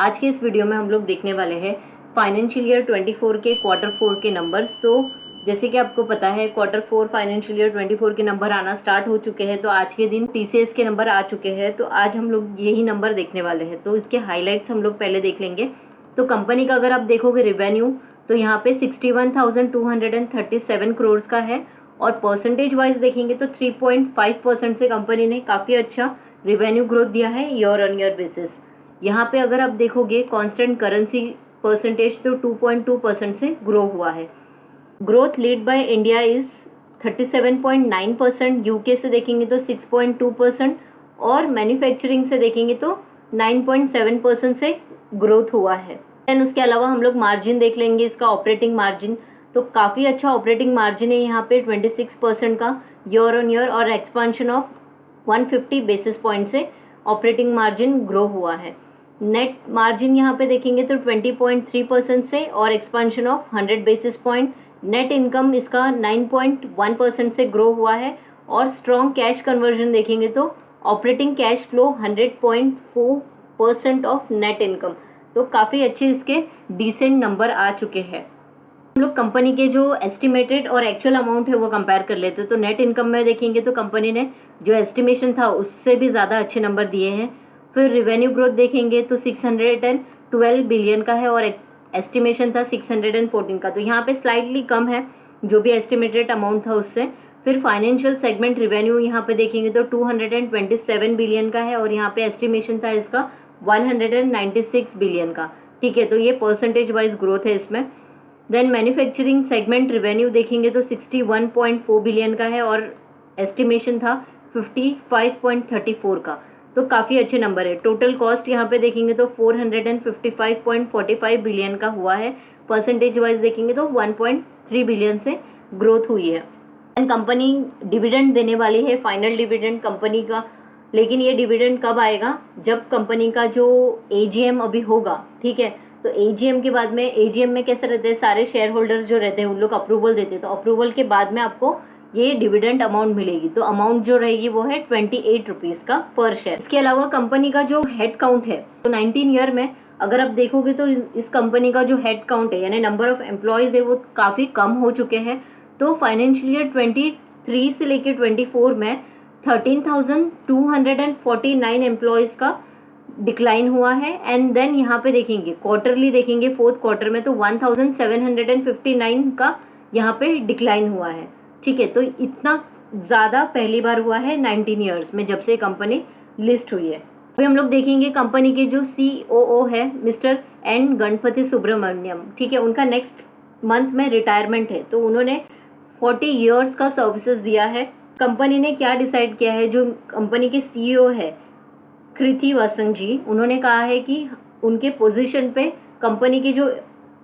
आज के इस वीडियो में हम लोग देखने वाले हैं फाइनेंशियल ईयर 24 के क्वार्टर 4 के नंबर्स। तो जैसे कि आपको पता है क्वार्टर 4 फाइनेंशियल ईयर 24 के नंबर आना स्टार्ट हो चुके हैं, तो आज के दिन टीसीएस के नंबर आ चुके हैं। तो आज हम लोग यही नंबर देखने वाले हैं। तो इसके हाईलाइट्स हम लोग पहले देख लेंगे। तो कंपनी का अगर आप देखोगे रेवेन्यू, तो यहाँ पे 61,237 करोड़ का है और परसेंटेज वाइज देखेंगे तो 3.5% से कंपनी ने काफ़ी अच्छा रेवेन्यू ग्रोथ दिया है ईयर ऑन ईयर बेसिस। यहाँ पे अगर आप देखोगे कांस्टेंट करेंसी परसेंटेज तो 2.2% से ग्रो हुआ है। Growth lead by India is 37.9%, UK से देखेंगे तो 6.2% और मैन्युफैक्चरिंग से देखेंगे तो 9.7% से ग्रोथ हुआ है। एंड उसके अलावा हम लोग मार्जिन देख लेंगे, इसका ऑपरेटिंग मार्जिन तो काफ़ी अच्छा ऑपरेटिंग मार्जिन है यहाँ पे 26% का ईयर ऑन ईयर और एक्सपांशन ऑफ 150 बेसिस पॉइंट से ऑपरेटिंग मार्जिन ग्रो हुआ है। नेट मार्जिन यहाँ पे देखेंगे तो 20.3% से और expansion of 100 basis point. Net income इसका 9.1% से ग्रो हुआ है और स्ट्रॉन्ग कैश कन्वर्जन देखेंगे तो operating cash flow 100.4% of net income. तो काफ़ी अच्छे इसके डिसेंट नंबर आ चुके हैं। हम लोग कंपनी के जो एस्टिमेटेड और एक्चुअल अमाउंट है वो कंपेयर कर लेते हैं। तो नेट इनकम में देखेंगे तो कंपनी ने जो एस्टिमेशन था उससे भी ज़्यादा अच्छे नंबर दिए हैं। फिर रिवेन्यू ग्रोथ देखेंगे तो 612 बिलियन का है और एस्टिमेशन था 614 का, तो यहाँ पे स्लाइटली कम है जो भी एस्टिमेटेड अमाउंट था उससे। फिर फाइनेंशियल सेगमेंट रिवेन्यू यहाँ पे देखेंगे तो 227 बिलियन का है और यहाँ पे एस्टिमेशन था इसका 196 बिलियन का। ठीक है, तो ये परसेंटेज वाइज ग्रोथ है इसमें। देन मैन्युफैक्चरिंग सेगमेंट रिवेन्यू देखेंगे तो 61.4 बिलियन का है और एस्टिमेशन था 55.34 का, तो काफ़ी अच्छे नंबर है। टोटल कॉस्ट यहाँ पे देखेंगे तो 455.45 बिलियन का हुआ है। परसेंटेज वाइज देखेंगे तो 1.3 बिलियन से ग्रोथ हुई है। एंड कंपनी डिविडेंड देने वाली है, फाइनल डिविडेंड कंपनी का। लेकिन ये डिविडेंड कब आएगा? जब कंपनी का जो एजीएम अभी होगा, ठीक है। तो एजीएम के बाद में, एजीएम में कैसे रहते हैं, सारे शेयर होल्डर्स जो रहते हैं उन लोग अप्रूवल देते हैं, तो अप्रूवल के बाद में आपको ये डिविडेंड अमाउंट मिलेगी। तो अमाउंट जो रहेगी वो है 28 रुपीज़ का पर शेयर। इसके अलावा कंपनी का जो हेड काउंट है तो 19 ईयर में अगर आप देखोगे तो इस कंपनी का जो हेड काउंट है यानी नंबर ऑफ एम्प्लॉयज़ है वो काफ़ी कम हो चुके हैं। तो फाइनेंशियल ईयर 23 से लेकर 24 में 13,249 एम्प्लॉयज़ का डिक्लाइन हुआ है। एंड देन यहाँ पे देखेंगे क्वार्टरली देखेंगे फोर्थ क्वार्टर में तो 1759 का यहाँ पे डिक्लाइन हुआ है। ठीक है, तो इतना ज़्यादा पहली बार हुआ है 19 ईयर्स में जब से कंपनी लिस्ट हुई है। अभी हम लोग देखेंगे कंपनी के जो सीओओ है मिस्टर एन गणपति सुब्रमण्यम, ठीक है, उनका नेक्स्ट मंथ में रिटायरमेंट है। तो उन्होंने 40 ईयर्स का सर्विसेज दिया है। कंपनी ने क्या डिसाइड किया है, जो कंपनी के सीईओ है कृतिवासन जी, उन्होंने कहा है कि उनके पोजीशन पे कंपनी के जो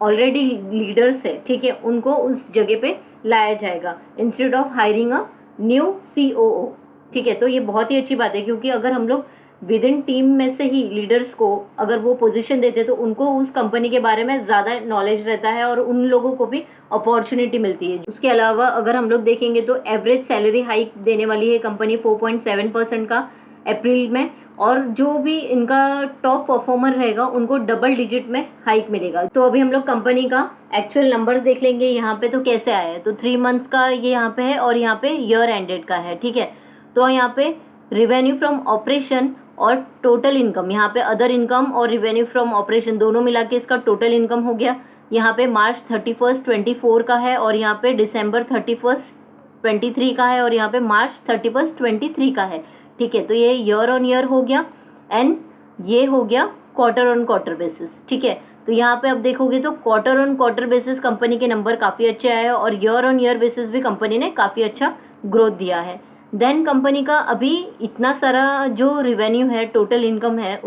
ऑलरेडी लीडर्स है, ठीक है, उनको उस जगह पे लाया जाएगा instead of hiring a new COO. ठीक है, तो ये बहुत ही अच्छी बात है क्योंकि अगर हम लोग विद इन टीम में से ही लीडर्स को अगर वो पोजीशन देते तो उनको उस कंपनी के बारे में ज़्यादा नॉलेज रहता है और उन लोगों को भी अपॉर्चुनिटी मिलती है। उसके अलावा अगर हम लोग देखेंगे तो एवरेज सैलरी हाइक देने वाली है कंपनी 4.7% का अप्रैल में, और जो भी इनका टॉप परफॉर्मर रहेगा उनको डबल डिजिट में हाइक मिलेगा। तो अभी हम लोग कंपनी का एक्चुअल नंबर्स देख लेंगे यहाँ पे तो कैसे आया है। तो 3 मंथ्स का ये यहाँ पे है और यहाँ पे ईयर एंडेड का है। ठीक है, तो यहाँ पे रिवेन्यू फ्रॉम ऑपरेशन और टोटल इनकम, यहाँ पे अदर इनकम और रिवेन्यू फ्रॉम ऑपरेशन दोनों मिला के इसका टोटल इनकम हो गया। यहाँ पे मार्च 31 24 का है और यहाँ पे दिसंबर 31 23 का है और यहाँ पे मार्च 31 23 का है। ठीक है, तो ये ईयर ऑन ईयर हो गया एंड ये हो गया क्वार्टर ऑन क्वार्टर बेसिस। ठीक है, तो यहाँ पे आप देखोगे तो quarter on quarter basis company के नंबर काफ़ी अच्छे आए और ईयर ऑन ईयर बेसिस भी कंपनी ने काफ़ी अच्छा ग्रोथ दिया है। देन कंपनी का अभी इतना सारा जो रिवेन्यू है, टोटल इनकम है,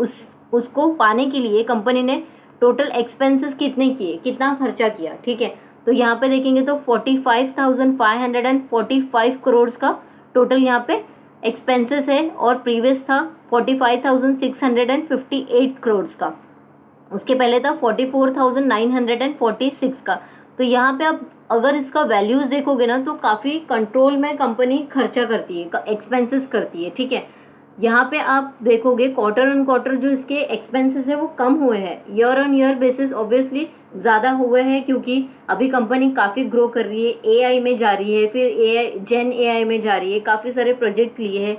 उसको पाने के लिए कंपनी ने टोटल एक्सपेंसेस कितने किए, कितना खर्चा किया। ठीक है, तो यहाँ पे देखेंगे तो 45,545 करोड़ का टोटल यहाँ पे एक्सपेंसेस है और प्रीवियस था 45,658 करोड़ का। उसके पहले था 44,946 का। तो यहाँ पे आप अगर इसका वैल्यूज़ देखोगे ना तो काफ़ी कंट्रोल में कंपनी खर्चा करती है, एक्सपेंसेस करती है। ठीक है, यहाँ पे आप देखोगे क्वार्टर ऑन क्वार्टर जो इसके एक्सपेंसेस है वो कम हुए हैं, year on year basis obviously ज़्यादा हुए हैं, क्योंकि अभी कंपनी काफ़ी ग्रो कर रही है, एआई में जा रही है, फिर एआई जेन एआई में जा रही है, काफ़ी सारे प्रोजेक्ट लिए हैं,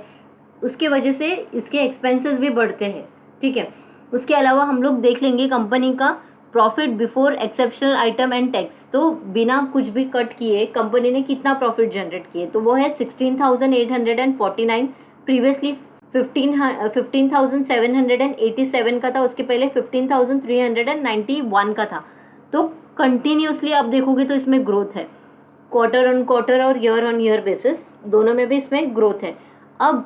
उसके वजह से इसके एक्सपेंसेस भी बढ़ते हैं। ठीक है, उसके अलावा हम लोग देख लेंगे कंपनी का profit before exceptional item and tax. तो बिना कुछ भी कट किए कंपनी ने कितना प्रॉफिट जनरेट किए, तो वो है 16,849, प्रीवियसली 15,787 का था, उसके पहले 15,391 का था। तो कंटिन्यूसली आप देखोगे तो इसमें ग्रोथ है, क्वार्टर ऑन क्वार्टर और ईयर ऑन ईयर बेसिस दोनों में भी इसमें ग्रोथ है। अब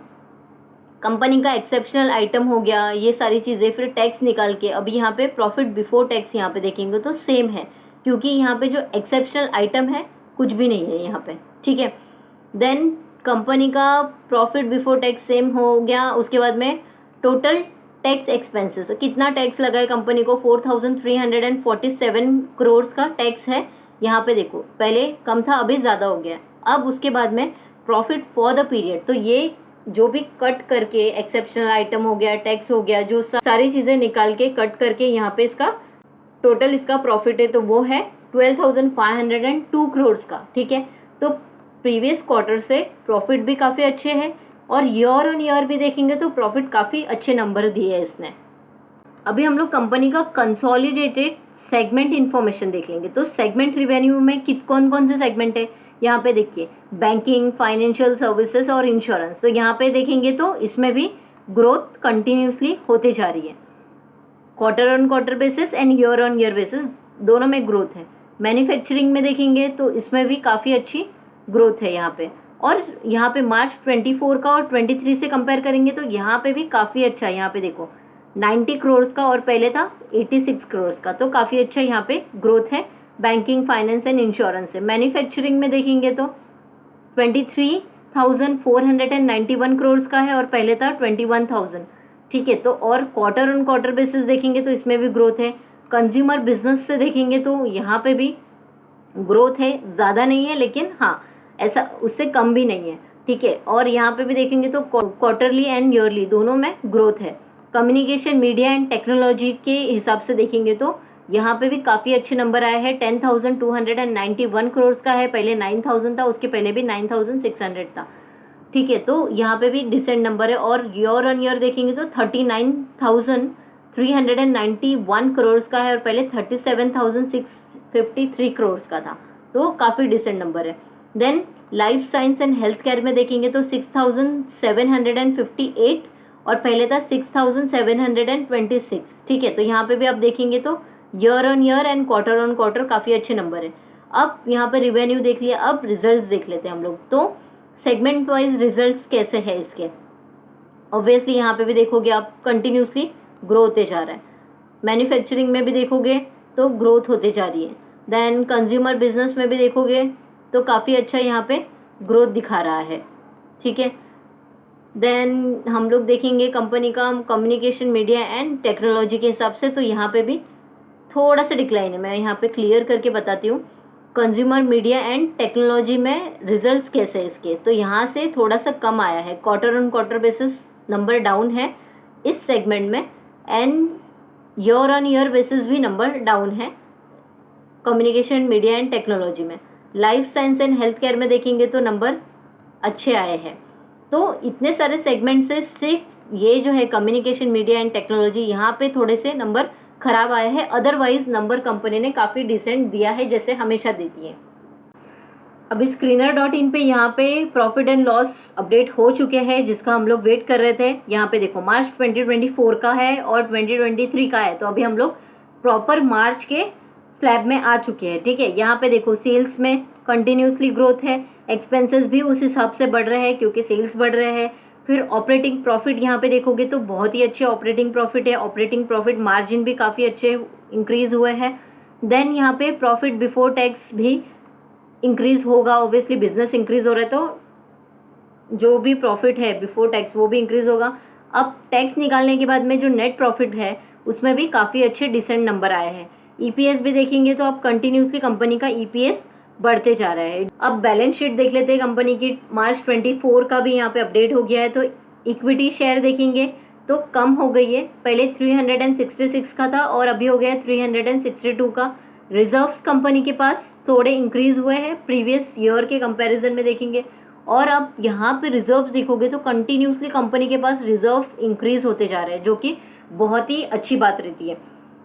कंपनी का एक्सेप्शनल आइटम हो गया, ये सारी चीज़ें, फिर टैक्स निकाल के अब यहाँ पे प्रॉफिट बिफोर टैक्स यहाँ पे देखेंगे तो सेम है, क्योंकि यहाँ पे जो एक्सेप्शनल आइटम है कुछ भी नहीं है यहाँ पे। ठीक है, देन कंपनी का प्रॉफिट बिफोर टैक्स सेम हो गया। उसके बाद में टोटल टैक्स एक्सपेंसेस, कितना टैक्स लगा है कंपनी को, 4,347 करोड़ का टैक्स है यहाँ पे। देखो पहले कम था, अभी ज़्यादा हो गया। अब उसके बाद में प्रॉफिट फॉर द पीरियड, तो ये जो भी कट करके एक्सेप्शनल आइटम हो गया, टैक्स हो गया, जो सारी चीज़ें निकाल के कट करके यहाँ पे इसका टोटल इसका प्रॉफिट है, तो वो है 12,502 करोड़ का। ठीक है, तो प्रीवियस क्वार्टर से प्रॉफिट भी काफ़ी अच्छे हैं, और ईयर ऑन ईयर भी देखेंगे तो प्रॉफिट काफ़ी अच्छे नंबर दिए हैं इसने। अभी हम लोग कंपनी का कंसोलिडेटेड सेगमेंट इन्फॉर्मेशन देख लेंगे। तो सेगमेंट रिवेन्यू में कौन कौन से सेगमेंट है, यहाँ पे देखिए, बैंकिंग, फाइनेंशियल सर्विसेज और इंश्योरेंस। तो यहाँ पे देखेंगे तो इसमें भी ग्रोथ कंटिन्यूसली होती जा रही है, quarter on quarter basis and year on year basis दोनों में ग्रोथ है। मैन्युफैक्चरिंग में देखेंगे तो इसमें भी काफ़ी अच्छी ग्रोथ है यहाँ पे, और यहाँ पे मार्च 24 का और 23 से कंपेयर करेंगे तो यहाँ पे भी काफ़ी अच्छा है। यहाँ पे देखो 90 करोड़ का और पहले था 86 करोड़ का, तो काफ़ी अच्छा यहाँ पे ग्रोथ है बैंकिंग, फाइनेंस एंड इंश्योरेंस है। मैन्युफैक्चरिंग में देखेंगे तो 23,491 करोड़ का है और पहले था 21,000। ठीक है, तो और क्वार्टर ऑन क्वार्टर बेसिस देखेंगे तो इसमें भी ग्रोथ है। कंज्यूमर बिजनेस से देखेंगे तो यहाँ पे भी ग्रोथ है, ज़्यादा नहीं है लेकिन हाँ ऐसा उससे कम भी नहीं है। ठीक है, और यहाँ पे भी देखेंगे तो क्वार्टरली एंड ईयरली दोनों में ग्रोथ है। कम्युनिकेशन, मीडिया एंड टेक्नोलॉजी के हिसाब से देखेंगे तो यहाँ पे भी काफ़ी अच्छे नंबर आए हैं। 10,291 करोड़ का है, पहले 9,000 था, उसके पहले भी 9,600 था। ठीक है, तो यहाँ पे भी डिसेंट नंबर है। और ईयर ऑन ईयर देखेंगे तो 39,391 करोड़ का है और पहले 37,653 करोड़ का था, तो काफ़ी डिसेंट नंबर है। Then life science and health care में देखेंगे तो 6,758 और पहले था 6,726। ठीक है, तो यहाँ पे भी आप देखेंगे तो year on year and quarter on quarter काफ़ी अच्छे नंबर है। अब यहाँ पे रिवेन्यू देख लिया, अब रिजल्ट्स देख लेते हैं हम लोग। तो सेगमेंट वाइज रिजल्ट्स कैसे है इसके, ऑब्वियसली यहाँ पे भी देखोगे आप कंटिन्यूसली ग्रो होते जा रहा है। मैन्युफैक्चरिंग में भी देखोगे तो ग्रोथ होते जा रही है। देन कंज्यूमर बिजनेस में भी देखोगे तो काफ़ी अच्छा यहाँ पे ग्रोथ दिखा रहा है। ठीक है, देन हम लोग देखेंगे कंपनी का कम्युनिकेशन, मीडिया एंड टेक्नोलॉजी के हिसाब से, तो यहाँ पे भी थोड़ा सा डिक्लाइन है। मैं यहाँ पे क्लियर करके बताती हूँ कंज्यूमर, मीडिया एंड टेक्नोलॉजी में रिजल्ट्स कैसे इसके, तो यहाँ से थोड़ा सा कम आया है, quarter on quarter basis number down है इस सेगमेंट में, and year on year basis भी नंबर डाउन है कम्युनिकेशन, मीडिया एंड टेक्नोलॉजी में। Life science and health care में देखेंगे तो नंबर अच्छे आए हैं। तो इतने सारे सेगमेंट से सिर्फ ये जो है कम्युनिकेशन, मीडिया एंड टेक्नोलॉजी, यहाँ पे थोड़े से नंबर खराब आए हैं, अदरवाइज नंबर कंपनी ने काफ़ी डिसेंट दिया है जैसे हमेशा देती है। अभी Screener.in पे यहाँ पे प्रॉफिट एंड लॉस अपडेट हो चुके हैं, जिसका हम लोग वेट कर रहे थे। यहाँ पे देखो मार्च 2024 का है और 2023 का है, तो अभी हम लोग प्रॉपर मार्च के स्लैब में आ चुके हैं। ठीक है, यहाँ पे देखो सेल्स में कंटिन्यूसली ग्रोथ है, एक्सपेंसेस भी उस हिसाब से बढ़ रहे हैं क्योंकि सेल्स बढ़ रहे हैं। फिर ऑपरेटिंग प्रॉफिट यहाँ पे देखोगे तो बहुत ही अच्छे ऑपरेटिंग प्रॉफिट है, ऑपरेटिंग प्रॉफिट मार्जिन भी काफ़ी अच्छे इंक्रीज हुए हैं। देन यहाँ पे प्रॉफिट बिफोर टैक्स भी इंक्रीज होगा, ऑब्वियसली बिजनेस इंक्रीज हो रहा है तो जो भी प्रॉफिट है बिफोर टैक्स वो भी इंक्रीज होगा। अब टैक्स निकालने के बाद में जो नेट प्रॉफिट है उसमें भी काफ़ी अच्छे डिसेंट नंबर आए हैं। ईपीएस भी देखेंगे तो अब कंटिन्यूसली कंपनी का ईपीएस बढ़ते जा रहा है। अब बैलेंस शीट देख लेते हैं कंपनी की। मार्च 24 का भी यहाँ पे अपडेट हो गया है, तो इक्विटी शेयर देखेंगे तो कम हो गई है, पहले 366 का था और अभी हो गया 362 का। रिजर्व्स कंपनी के पास थोड़े इंक्रीज हुए हैं प्रीवियस ईयर के कंपैरिजन में देखेंगे। और अब यहाँ पे रिजर्व्स देखोगे तो कंटिन्यूसली कंपनी के पास रिजर्व इंक्रीज होते जा रहे हैं, जो कि बहुत ही अच्छी बात रहती है।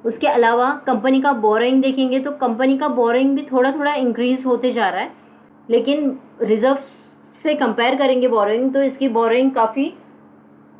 उसके अलावा कंपनी का बोरोइंग देखेंगे तो कंपनी का बोरोइंग भी थोड़ा थोड़ा इंक्रीज होते जा रहा है, लेकिन रिजर्व से कंपेयर करेंगे बोरोइंग तो इसकी बोरोइंग काफ़ी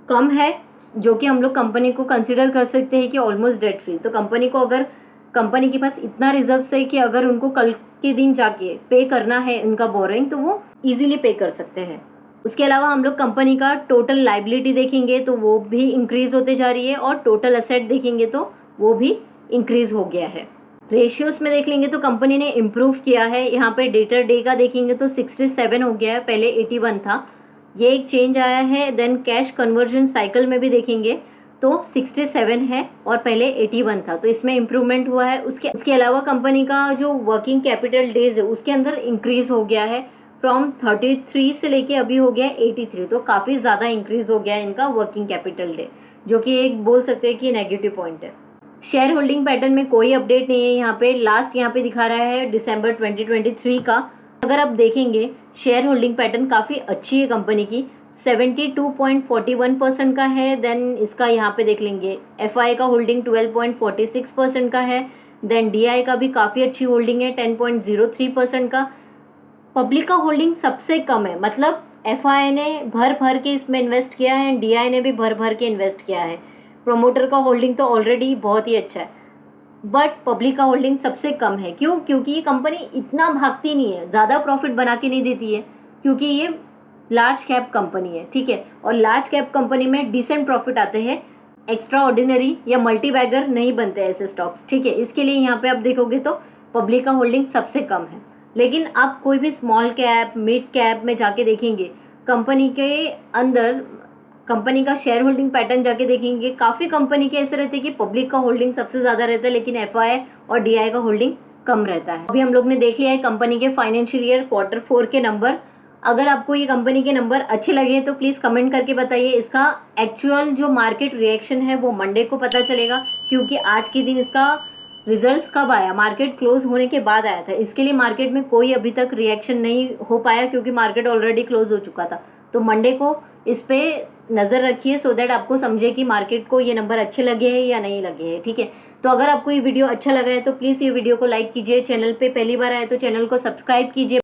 कम है, जो कि हम लोग कंपनी को कंसिडर कर सकते हैं कि ऑलमोस्ट डेट फ्री। तो कंपनी को अगर कंपनी के पास इतना रिजर्व है कि अगर उनको कल के दिन जाके पे करना है उनका बोरोइंग तो वो इजीली पे कर सकते हैं। उसके अलावा हम लोग कंपनी का टोटल लाइबिलिटी देखेंगे तो वो भी इंक्रीज होते जा रही है और टोटल असेट देखेंगे तो वो भी इंक्रीज हो गया है। रेशियोज में देख लेंगे तो कंपनी ने इम्प्रूव किया है। यहाँ पे डेटर डे का देखेंगे तो 67 हो गया है, पहले 81 था, ये एक चेंज आया है। देन कैश कन्वर्जन साइकिल में भी देखेंगे तो 67 है और पहले 81 था, तो इसमें इम्प्रूवमेंट हुआ है। उसके अलावा कंपनी का जो वर्किंग कैपिटल डेज है उसके अंदर इंक्रीज हो गया है, फ्रॉम 33 से लेके अभी हो गया 83, तो काफ़ी ज़्यादा इंक्रीज हो गया है इनका वर्किंग कैपिटल डे, जो कि एक बोल सकते हैं कि नेगेटिव पॉइंट है। शेयर होल्डिंग पैटर्न में कोई अपडेट नहीं है। यहाँ पे लास्ट यहाँ पे दिखा रहा है दिसंबर 2023 का। अगर आप देखेंगे शेयर होल्डिंग पैटर्न काफ़ी अच्छी है कंपनी की, 72.41% का है। देन इसका यहाँ पे देख लेंगे FI का होल्डिंग 12.46% का है। देन DI का भी काफ़ी अच्छी होल्डिंग है 10.03% का। पब्लिक का होल्डिंग सबसे कम है, मतलब FI ने भर भर के इसमें इन्वेस्ट किया है, DI ने भी भर भर के इन्वेस्ट किया है। प्रोमोटर का होल्डिंग तो ऑलरेडी बहुत ही अच्छा है, बट पब्लिक का होल्डिंग सबसे कम है। क्यों? क्योंकि ये कंपनी इतना भागती नहीं है, ज़्यादा प्रॉफिट बना के नहीं देती है, क्योंकि ये लार्ज कैप कंपनी है, ठीक है। और लार्ज कैप कंपनी में डिसेंट प्रॉफिट आते हैं, एक्स्ट्रा ऑर्डिनरी या मल्टी बैगर नहीं बनते ऐसे स्टॉक्स, ठीक है। इसके लिए यहाँ पे आप देखोगे तो पब्लिक का होल्डिंग सबसे कम है। लेकिन आप कोई भी स्मॉल कैप मिड कैप में जाके देखेंगे, कंपनी के अंदर कंपनी का शेयर होल्डिंग पैटर्न जाके देखेंगे, काफ़ी कंपनी के ऐसे रहते हैं कि पब्लिक का होल्डिंग सबसे ज़्यादा रहता है, लेकिन FI और DI का होल्डिंग कम रहता है। अभी हम लोग ने देख लिया है कंपनी के फाइनेंशियल ईयर Q4 के नंबर। अगर आपको ये कंपनी के नंबर अच्छे लगे तो प्लीज़ कमेंट करके बताइए। इसका एक्चुअल जो मार्केट रिएक्शन है वो मंडे को पता चलेगा, क्योंकि आज के दिन इसका रिजल्ट्स कब आया, मार्केट क्लोज होने के बाद आया था। इसके लिए मार्केट में कोई अभी तक रिएक्शन नहीं हो पाया, क्योंकि मार्केट ऑलरेडी क्लोज हो चुका था। तो मंडे को इस पर नज़र रखिए, सो दैट आपको समझे कि मार्केट को ये नंबर अच्छे लगे हैं या नहीं लगे हैं, ठीक है। तो अगर आपको ये वीडियो अच्छा लगा है तो प्लीज़ ये वीडियो को लाइक कीजिए, चैनल पे पहली बार आए तो चैनल को सब्सक्राइब कीजिए।